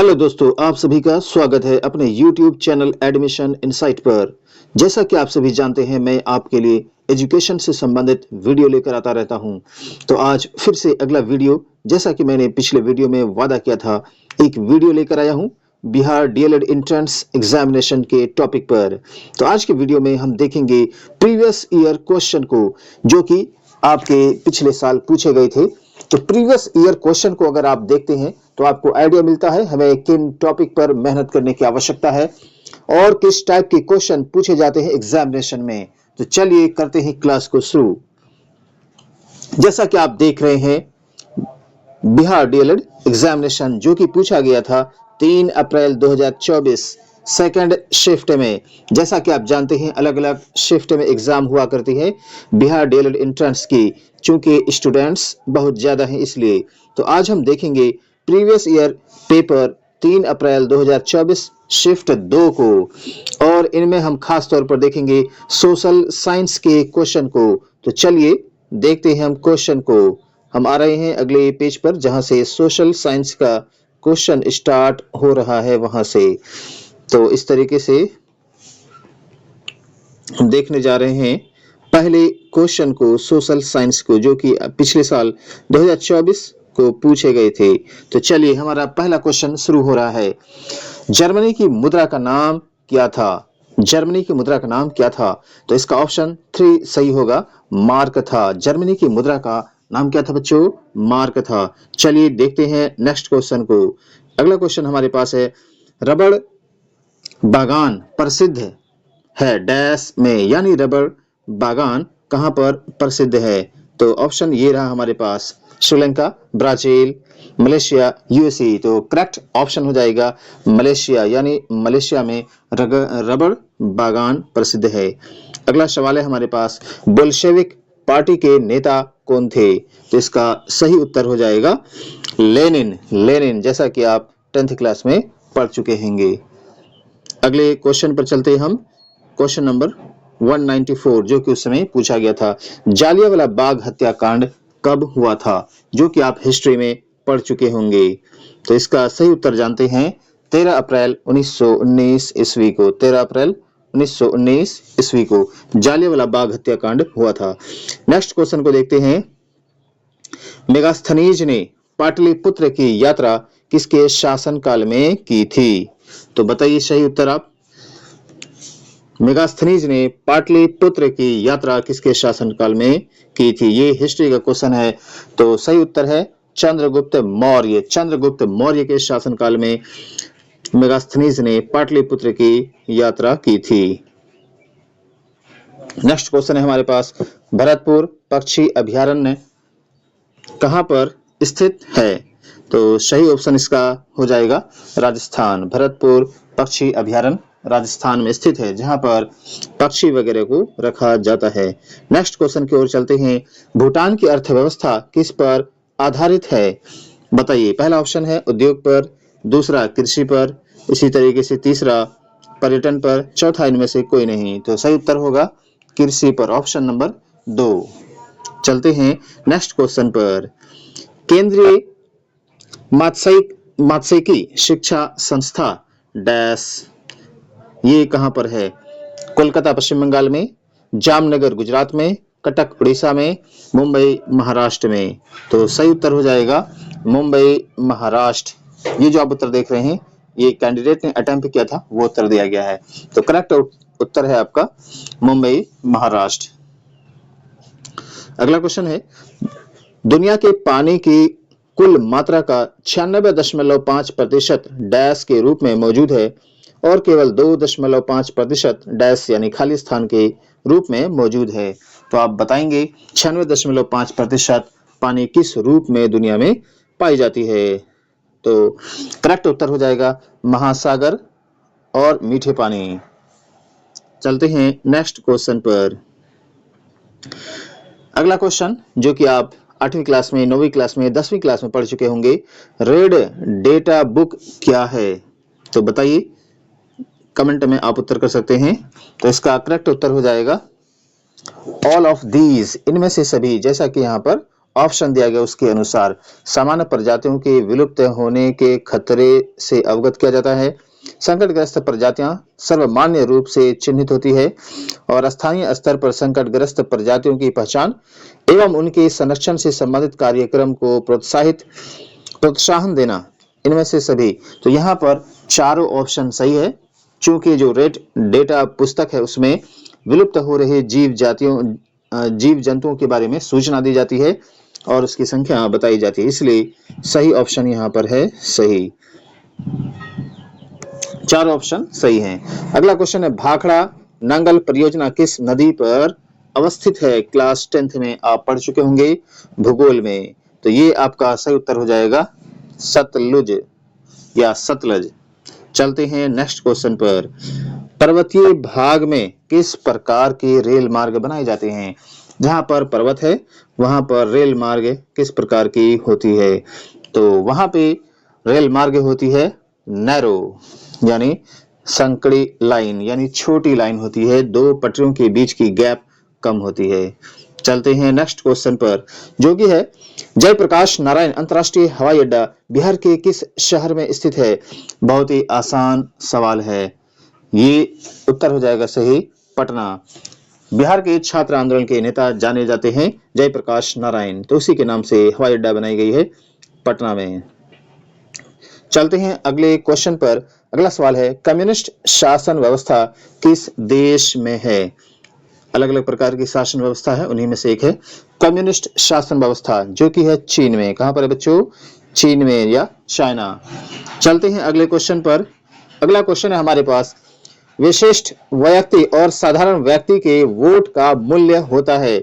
Hello दोस्तों, आप सभी का स्वागत है अपने YouTube चैनल एडमिशन इनसाइट पर। जैसा कि आप सभी जानते हैं, मैं आपके लिए एजुकेशन से संबंधित वीडियो लेकर आता रहता हूं। तो आज फिर से अगला वीडियो, जैसा कि मैंने पिछले वीडियो में वादा किया था, एक वीडियो लेकर आया हूं बिहार डीएलएड एंट्रेंस एग्जामिनेशन के टॉपिक पर। तो आज के वीडियो में हम देखेंगे प्रीवियस ईयर क्वेश्चन को, जो कि आपके पिछले साल पूछे गए थे। तो प्रीवियस ईयर क्वेश्चन को अगर आप देखते हैं तो आपको आइडिया मिलता है हमें किन टॉपिक पर मेहनत करने की आवश्यकता है और किस टाइप के क्वेश्चन पूछे जाते हैं एग्जामिनेशन में। तो चलिए करते हैं क्लास को शुरू। जैसा कि आप देख रहे हैं, बिहार डीएलएड एग्जामिनेशन जो कि पूछा गया था 3 अप्रैल 2024 सेकंड शिफ्ट में। जैसा कि आप जानते हैं, अलग अलग शिफ्ट में एग्जाम हुआ करती है बिहार डीएलएड एंट्रेंस की, चूंकि स्टूडेंट्स बहुत ज्यादा हैं इसलिए। तो आज हम देखेंगे प्रीवियस ईयर पेपर 3 अप्रैल 2024 शिफ्ट 2 को, और इनमें हम खास तौर पर देखेंगे सोशल साइंस के क्वेश्चन को। तो चलिए देखते हैं हम क्वेश्चन को। हम आ रहे हैं अगले पेज पर, जहां से सोशल साइंस का क्वेश्चन स्टार्ट हो रहा है वहां से। तो इस तरीके से हम देखने जा रहे हैं पहले क्वेश्चन को, सोशल साइंस को, जो कि पिछले साल 2024 को पूछे गए थे। तो चलिए हमारा पहला क्वेश्चन शुरू हो रहा है। जर्मनी की मुद्रा का नाम क्या था? जर्मनी की मुद्रा का नाम क्या था? तो इसका ऑप्शन 3 सही होगा, मार्क था। जर्मनी की मुद्रा का नाम क्या था बच्चों? मार्क था। चलिए देखते हैं नेक्स्ट क्वेश्चन को। अगला क्वेश्चन हमारे पास है, रबड़ बागान प्रसिद्ध है डैश में, यानी रबड़ बागान कहां पर प्रसिद्ध है? तो ऑप्शन ये रहा हमारे पास, श्रीलंका, ब्राजील, मलेशिया, यूएसए। तो करेक्ट ऑप्शन हो जाएगा मलेशिया, यानी मलेशिया में रबड़ बागान प्रसिद्ध है। अगला सवाल है हमारे पास, बोल्शेविक पार्टी के नेता कौन थे? तो इसका सही उत्तर हो जाएगा लेनिन। लेनिन, जैसा कि आप 10th क्लास में पढ़ चुके होंगे। अगले क्वेश्चन पर चलते हैं हम। क्वेश्चन नंबर 194, जो कि उस समय पूछा गया था, जालियांवाला बाग हत्याकांड कब हुआ था? जो कि आप हिस्ट्री में पढ़ चुके होंगे। तो इसका सही उत्तर जानते हैं, 13 अप्रैल 1919 ईस्वी को। 13 अप्रैल 1919 ईस्वी को जालियांवाला बाग हत्याकांड हुआ था। नेक्स्ट क्वेश्चन को देखते हैं। मेगास्थनीज ने पाटलिपुत्र की यात्रा किसके शासनकाल में की थी? तो बताइए सही उत्तर आप। मेगास्थनीज ने पाटलिपुत्र की यात्रा किसके शासनकाल में की थी? ये हिस्ट्री का क्वेश्चन है। तो सही उत्तर है चंद्रगुप्त मौर्य। चंद्रगुप्त मौर्य के शासनकाल में मेगास्थनीज ने पाटलिपुत्र की यात्रा की थी। नेक्स्ट क्वेश्चन है हमारे पास, भरतपुर पक्षी अभयारण्य कहां पर स्थित है? तो सही ऑप्शन इसका हो जाएगा राजस्थान। भरतपुर पक्षी अभयारण्य राजस्थान में स्थित है, जहां पर पक्षी वगैरह को रखा जाता है। नेक्स्ट क्वेश्चन की ओर चलते हैं। भूटान की अर्थव्यवस्था किस पर आधारित है? बताइए। पहला ऑप्शन है उद्योग पर, दूसरा कृषि पर, इसी तरीके से तीसरा पर्यटन पर, चौथा इनमें से कोई नहीं। तो सही उत्तर होगा कृषि पर, ऑप्शन नंबर 2। चलते हैं नेक्स्ट क्वेश्चन पर। केंद्रीय मात्स्यिकी शिक्षा संस्था डैश, ये कहां पर है? कोलकाता पश्चिम बंगाल में, जामनगर गुजरात में, कटक उड़ीसा में, मुंबई महाराष्ट्र में। तो सही उत्तर हो जाएगा मुंबई महाराष्ट्र। ये जो आप उत्तर देख रहे हैं, ये कैंडिडेट ने अटेम्प्ट किया था, वो उत्तर दिया गया है। तो करेक्ट उत्तर है आपका मुंबई महाराष्ट्र। अगला क्वेश्चन है, दुनिया के पानी की कुल मात्रा का 96.5% डैश के रूप में मौजूद है और केवल 2.5% डैश यानी खाली स्थान के रूप में मौजूद है। तो आप बताएंगे 96.5% पानी किस रूप में दुनिया में पाई जाती है? तो करेक्ट उत्तर हो जाएगा महासागर और मीठे पानी। चलते हैं नेक्स्ट क्वेश्चन पर। अगला क्वेश्चन, जो कि आप 8वीं क्लास में, 9वीं क्लास में, 10वीं क्लास में पढ़ चुके होंगे, रेड डेटा बुक क्या है? तो बताइए, कमेंट में आप उत्तर कर सकते हैं। तो इसका करेक्ट उत्तर हो जाएगा ऑल ऑफ दीज, इनमें से सभी, जैसा कि यहाँ पर ऑप्शन दिया गया उसके अनुसार सामान्य प्रजातियों के विलुप्त होने के खतरे से अवगत किया जाता है। संकटग्रस्त प्रजातियां सर्वमान्य रूप से चिन्हित होती है और स्थानीय स्तर पर संकटग्रस्त प्रजातियों की पहचान एवं उनके संरक्षण से संबंधित कार्यक्रम को प्रोत्साहन देना, इनमें से सभी। तो यहाँ पर चारों ऑप्शन सही है, चूंकि जो रेड डेटा पुस्तक है उसमें विलुप्त हो रहे जीव जंतुओं के बारे में सूचना दी जाती है और उसकी संख्या बताई जाती है, इसलिए सही ऑप्शन यहाँ पर है सही। चार ऑप्शन सही हैं। अगला क्वेश्चन है, भाखड़ा नांगल परियोजना किस नदी पर अवस्थित है? क्लास 10th में आप पढ़ चुके होंगे भूगोल में। तो ये आपका सही उत्तर हो जाएगा सतलुज या सतलज। चलते हैं नेक्स्ट क्वेश्चन पर। पर्वतीय भाग में किस प्रकार के रेल मार्ग बनाए जाते हैं? जहां पर पर्वत है वहां पर रेल मार्ग किस प्रकार की होती है? तो वहां पे रेल मार्ग होती है नैरो, यानी संकड़ी लाइन, यानी छोटी लाइन होती है, दो पटरियों के बीच की गैप कम होती है। चलते हैं नेक्स्ट क्वेश्चन पर, जो कि है जयप्रकाश नारायण अंतर्राष्ट्रीय हवाई अड्डा बिहार के किस शहर में स्थित है? बहुत ही आसान सवाल है, ये उत्तर हो जाएगा सही पटना। बिहार के छात्र आंदोलन के नेता जाने जाते हैं जयप्रकाश नारायण, तो उसी के नाम से हवाई अड्डा बनाई गई है पटना में। चलते हैं अगले क्वेश्चन पर। अगला सवाल है, कम्युनिस्ट शासन व्यवस्था किस देश में है? अलग अलग प्रकार की शासन व्यवस्था है, उन्हीं में से एक है कम्युनिस्ट शासन व्यवस्था, जो कि है चीन में। कहां पर है बच्चों? चीन में या चाइना। चलते हैं अगले क्वेश्चन पर। अगला क्वेश्चन है हमारे पास, विशिष्ट व्यक्ति और साधारण व्यक्ति के वोट का मूल्य होता है,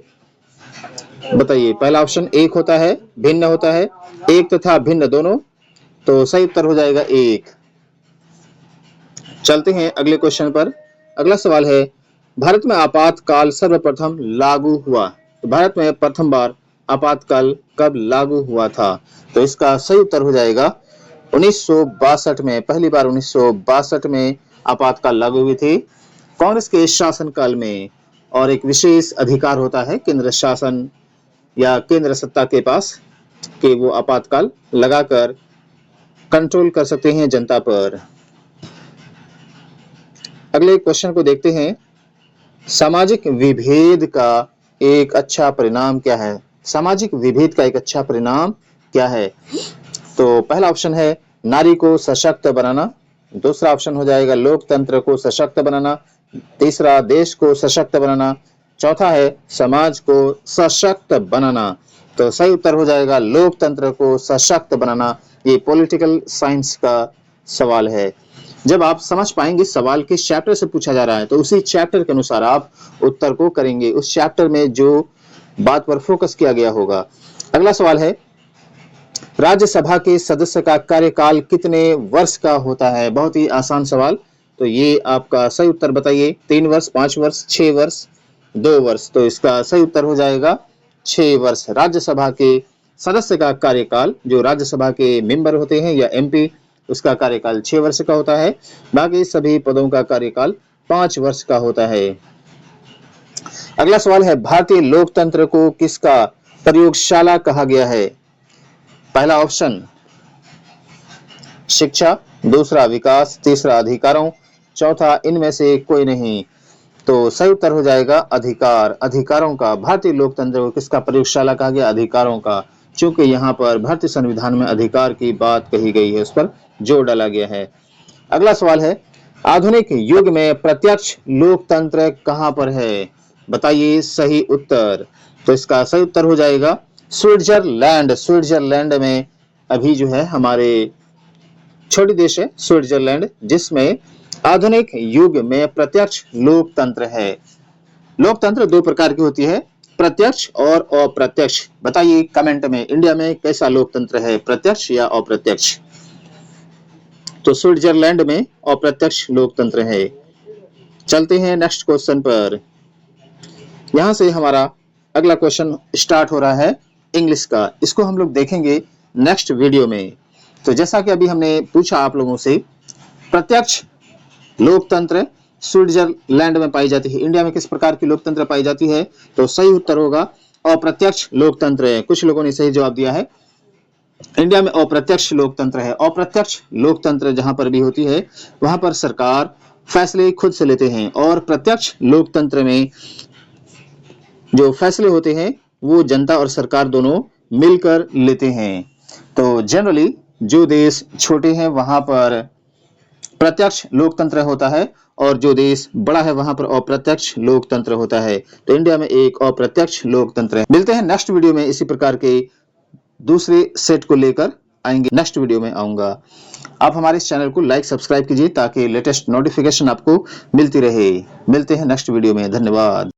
बताइए। पहला ऑप्शन एक होता है, भिन्न होता है, एक तथा भिन्न दोनों। तो सही उत्तर हो जाएगा एक। चलते हैं अगले क्वेश्चन पर। अगला सवाल है, भारत में आपातकाल सर्वप्रथम लागू हुआ? तो भारत में प्रथम बार आपातकाल कब लागू हुआ था? तो इसका सही उत्तर हो जाएगा 1962 में। पहली बार 1962 में आपातकाल लागू हुई थी कांग्रेस के शासनकाल में। और एक विशेष अधिकार होता है केंद्र शासन या केंद्र सत्ता के पास कि वो आपातकाल लगाकर कंट्रोल कर सकते हैं जनता पर। अगले क्वेश्चन को देखते हैं, सामाजिक विभेद का एक अच्छा परिणाम क्या है? सामाजिक विभेद का एक अच्छा परिणाम क्या है? तो पहला ऑप्शन है नारी को सशक्त बनाना, दूसरा ऑप्शन हो जाएगा लोकतंत्र को सशक्त बनाना, तीसरा देश को सशक्त बनाना, चौथा है समाज को सशक्त बनाना। तो सही उत्तर हो जाएगा लोकतंत्र को सशक्त बनाना। ये पॉलिटिकल साइंस का सवाल है। जब आप समझ पाएंगे सवाल किस चैप्टर से पूछा जा रहा है, तो उसी चैप्टर के अनुसार आप उत्तर को करेंगे, उस चैप्टर में जो बात पर फोकस किया गया होगा। अगला सवाल है, राज्यसभा के सदस्य का कार्यकाल कितने वर्ष का होता है? बहुत ही आसान सवाल। तो ये आपका सही उत्तर बताइए, 3 वर्ष, 5 वर्ष, 6 वर्ष, 2 वर्ष। तो इसका सही उत्तर हो जाएगा 6 वर्ष। राज्यसभा के सदस्य का कार्यकाल, जो राज्यसभा के मेंबर होते हैं या एमपी, उसका कार्यकाल 6 वर्ष का होता है। बाकी सभी पदों का कार्यकाल 5 वर्ष का होता है। अगला सवाल है, भारतीय लोकतंत्र को किसका प्रयोगशाला कहा गया है? पहला ऑप्शन शिक्षा, दूसरा विकास, तीसरा अधिकारों, चौथा इनमें से कोई नहीं। तो सही उत्तर हो जाएगा अधिकार, अधिकारों का। भारतीय लोकतंत्र को किसका प्रयोगशाला कहा गया? अधिकारों का, क्योंकि यहाँ पर भारतीय संविधान में अधिकार की बात कही गई है, उस पर जोर डाला गया है। अगला सवाल है, आधुनिक युग में प्रत्यक्ष लोकतंत्र कहां पर है? बताइए सही उत्तर। तो इसका सही उत्तर हो जाएगा स्विट्जरलैंड। स्विट्जरलैंड में अभी जो है हमारे छोटी देश है स्विट्जरलैंड, जिसमें आधुनिक युग में प्रत्यक्ष लोकतंत्र है। लोकतंत्र 2 प्रकार की होती है, प्रत्यक्ष और अप्रत्यक्ष। बताइए कमेंट में, इंडिया में कैसा लोकतंत्र है, प्रत्यक्ष या अप्रत्यक्ष? तो स्विट्जरलैंड में अप्रत्यक्ष लोकतंत्र है। चलते हैं नेक्स्ट क्वेश्चन पर। यहां से हमारा अगला क्वेश्चन स्टार्ट हो रहा है इंग्लिश का। इसको हम लोग देखेंगे नेक्स्ट वीडियो में। तो जैसा कि अभी हमने पूछा आप लोगों से, प्रत्यक्ष लोकतंत्र स्विट्जरलैंड में पाई जाती है, इंडिया में किस प्रकार की लोकतंत्र पाई जाती है? तो सही उत्तर होगा अप्रत्यक्ष लोकतंत्र है। कुछ लोगों ने सही जवाब दिया है, इंडिया में अप्रत्यक्ष लोकतंत्र है। अप्रत्यक्ष लोकतंत्र जहां पर भी होती है वहां पर सरकार फैसले खुद से लेते हैं, और प्रत्यक्ष लोकतंत्र में जो फैसले होते हैं वो जनता और सरकार दोनों मिलकर लेते हैं। तो जनरली जो देश छोटे हैं वहां पर प्रत्यक्ष लोकतंत्र होता है, और जो देश बड़ा है वहां पर अप्रत्यक्ष लोकतंत्र होता है। तो इंडिया में एक अप्रत्यक्ष लोकतंत्र है। मिलते हैं नेक्स्ट वीडियो में, इसी प्रकार के दूसरे सेट को लेकर आएंगे। नेक्स्ट वीडियो में आऊंगा। आप हमारे इस चैनल को लाइक सब्सक्राइब कीजिए ताकि लेटेस्ट नोटिफिकेशन आपको मिलती रहे। मिलते हैं नेक्स्ट वीडियो में। धन्यवाद।